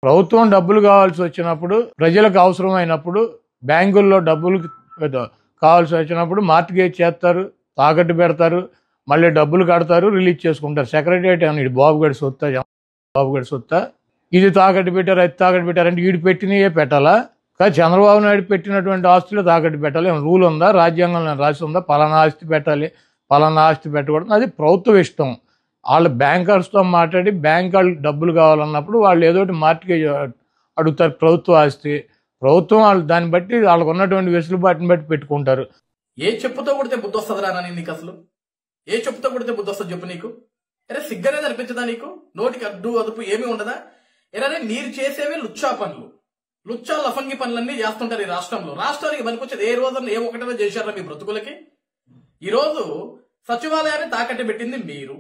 ప్రభుత్వం డబ్బులు కావాల్సి వచ్చినప్పుడు, ప్రజలకు అవసరమైనప్పుడు, బ్యాంకుల్లో డబ్బులు కావాల్సి వచ్చినప్పుడు మార్టిగేజ్ చేస్తారు, తాకట్టు పెడతారు, మళ్ళీ డబ్బులు కడతారు, రిలీజ్ చేసుకుంటారు. సెక్రటరియట్ అని బాబుగడి సొత్తా ఇది తాకట్టు పెట్టారు, అది తాకట్టు పెట్టారంటే వీడు పెట్టినయే పెట్టాలా? కానీ చంద్రబాబు నాయుడు పెట్టినటువంటి ఆస్తులు తాకట్టు పెట్టాలి. రూల్ ఉందా? రాజ్యాంగంలో రాసి ఉందా? పలానా ఆస్తి పెట్టాలి, పలానా ఆస్తి పెట్టకూడదు. అది ప్రభుత్వం ఇష్టం. వాళ్ళు బ్యాంకర్స్తో మాట్లాడి బ్యాంక్ వాళ్ళు డబ్బులు కావాలన్నప్పుడు వాళ్ళు ఏదో ఒకటి మార్టిగేజ్ అడుగుతారు. ప్రభుత్వ ఆస్తి ప్రభుత్వం వాళ్ళు దాన్ని బట్టి వాళ్ళకు ఉన్నటువంటి వెసులుబాటుని బట్టి పెట్టుకుంటారు. ఏ చెప్పుతో కొడితే బుద్ధి వస్తుందిరా నాని నీకు? అసలు ఏ చెప్పుతో కొడితే బుద్ధి వస్తుంది చెప్పు నీకు? అరే సిగ్గనేది అనిపించదా నీకు? నోటికి అడ్డు అదుపు ఏమీ ఉండదా? ఎరే మీరు చేసేవే లుచ్చా పనులు, లుచ్చా లఫంగి పనులన్నీ చేస్తుంటారు ఈ రాష్ట్రంలో. రాష్ట్రానికి పనికొచ్చేది ఏ రోజున ఏ ఒకటైనా చేశారా మీ బ్రతుకులకి? ఈ రోజు సచివాలయాన్ని తాకట్టు పెట్టింది మీరు.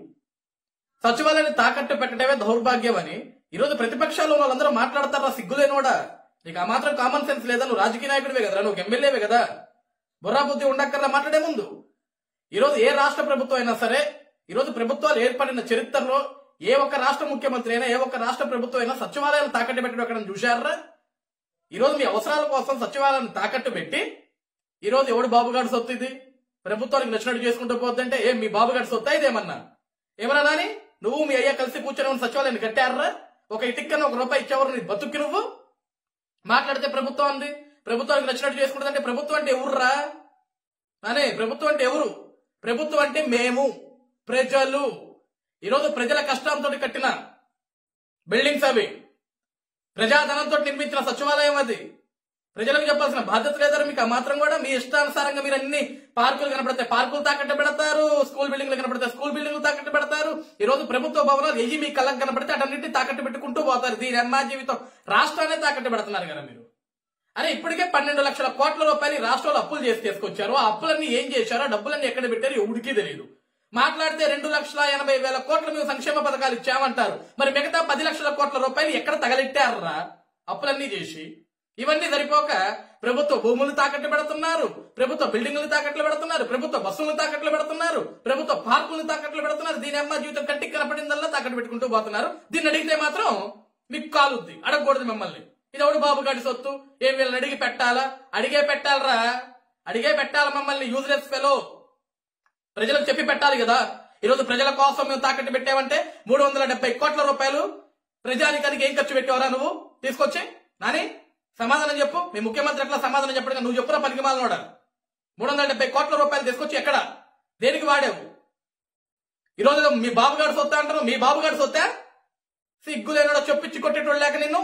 సచివాలయాన్ని తాకట్టు పెట్టడమే దౌర్భాగ్యం అని ఈరోజు ప్రతిపక్షాల్లో వాళ్ళందరూ మాట్లాడతారా? సిగ్గులేనోడా, నీకు ఆ మాత్రం కామన్ సెన్స్ లేదా? నువ్వు రాజకీయ నాయకుడివే కదరా, నువ్వు ఎమ్మెల్యేవే కదా, బుర్రా బుద్ధి ఉండక్కర్లా మాట్లాడే ముందు. ఈరోజు ఏ రాష్ట్ర ప్రభుత్వం అయినా సరే, ఈరోజు ప్రభుత్వాలు ఏర్పడిన చరిత్రలో ఏ ఒక్క రాష్ట్ర ముఖ్యమంత్రి అయినా, ఏ ఒక్క రాష్ట్ర ప్రభుత్వం అయినా సచివాలయాలు తాకట్టు పెట్టడం ఎక్కడ చూశారా? ఈరోజు మీ అవసరాల కోసం సచివాలయాన్ని తాకట్టు పెట్టి ఈరోజు ఎవడు బాబుగాడి సొత్తు ఇది, ప్రభుత్వానికి నచ్చినట్టు చేసుకుంటూ పోద్దంటే మీ బాబుగాడి సొత్తా ఇదేమన్నా? ఏమన్నా నాని, నువ్వు మీ అయ్యా కలిసి కూర్చొని సచివాలయాన్ని కట్టారా? ఒక ఇటిక్కన ₹1 ఇచ్చేవారు నీ బతుక్కి నువ్వు మాట్లాడితే ప్రభుత్వం అంది, ప్రభుత్వానికి నచ్చినట్టు చేసుకుంటుందంటే ప్రభుత్వం అంటే ఎవర్రా నానే? ప్రభుత్వం అంటే ఎవరు? ప్రభుత్వం అంటే మేము, ప్రజలు. ఈరోజు ప్రజల కష్టాలతో కట్టిన బిల్డింగ్స్ అవి, ప్రజాధనంతో నిర్మించిన సచివాలయం అది. ప్రజలకు చెప్పాల్సిన బాధ్యత లేదారు మీకు? ఆ మాత్రం కూడా మీ ఇష్టానుసారంగా మీరు అన్ని పార్కులు కనపడితే పార్కులు తాకట్టు పెడతారు, స్కూల్ బిల్డింగ్లు కనపడితే స్కూల్ బిల్డింగ్లు తాకట్టు పెడతారు. ఈ రోజు ప్రభుత్వ భవనాలు ఎయ్యి మీ కళ్ళకు కనపడితే అటన్నింటినీ తాకట్టు పెట్టుకుంటూ పోతారు. దీని అమ్మా జీవితం రాష్ట్రాన్ని తాకట్టు పెడుతున్నారు కదా మీరు. అరే ఇప్పటికే 12 లక్షల కోట్ల రూపాయలు రాష్ట్రంలో అప్పులు చేసి తీసుకొచ్చారు. ఆ అప్పులన్నీ ఏం చేశారో, డబ్బులన్నీ ఎక్కడ పెట్టారు ఎవడికి తెలియదు. మాట్లాడితే 2,80,000 కోట్లు మేము సంక్షేమ పథకాలు ఇచ్చామంటారు. మరి మిగతా 10 లక్షల కోట్ల రూపాయలు ఎక్కడ తగలెట్టారా అప్పులన్నీ చేసి? ఇవన్నీ సరిపోక ప్రభుత్వ భూములు తాకట్టు పెడుతున్నారు, ప్రభుత్వ బిల్డింగులు తాకట్లు పెడుతున్నారు, ప్రభుత్వ బస్సులు తాకట్లు పెడుతున్నారు, ప్రభుత్వ పార్కులు తాకట్లు పెడుతున్నారు. దీని అమ్మ జీవితం కంటికి కనపడిందల్లా తాకట్టు పెట్టుకుంటూ పోతున్నారు. దీన్ని అడిగితే మాత్రం మీకు కాలుద్ది, అడగకూడదు మిమ్మల్ని. ఇది ఎవడు బాబుగాడి సొత్తు, ఏం వీళ్ళని అడిగి పెట్టాలా? అడిగే పెట్టాలరా, అడిగే పెట్టాలి మమ్మల్ని. యూజ్లెస్ ఫెలో, ప్రజలకు చెప్పి పెట్టాలి కదా. ఈరోజు ప్రజల కోసం మేము తాకట్టు పెట్టామంటే 370 కోట్ల రూపాయలు ప్రజానికానికి ఏం ఖర్చు పెట్టేవరా నువ్వు తీసుకొచ్చి? నాని సమాధానం చెప్పు. మీ ముఖ్యమంత్రి ఎట్లా సమాధానం చెప్పడం? నువ్వు చెప్పురా పనికి మాలనోడా. 370 కోట్ల రూపాయలు తీసుకొచ్చి ఎక్కడ, దేనికి వాడావు? ఈరోజు మీ బాబుగాడు సొత్తా అంటారు. మీ బాబుగాడు సొత్తా? సిగ్గులేనోడా, చొప్పించి కొట్టేటోళ్ళు లేక నిన్ను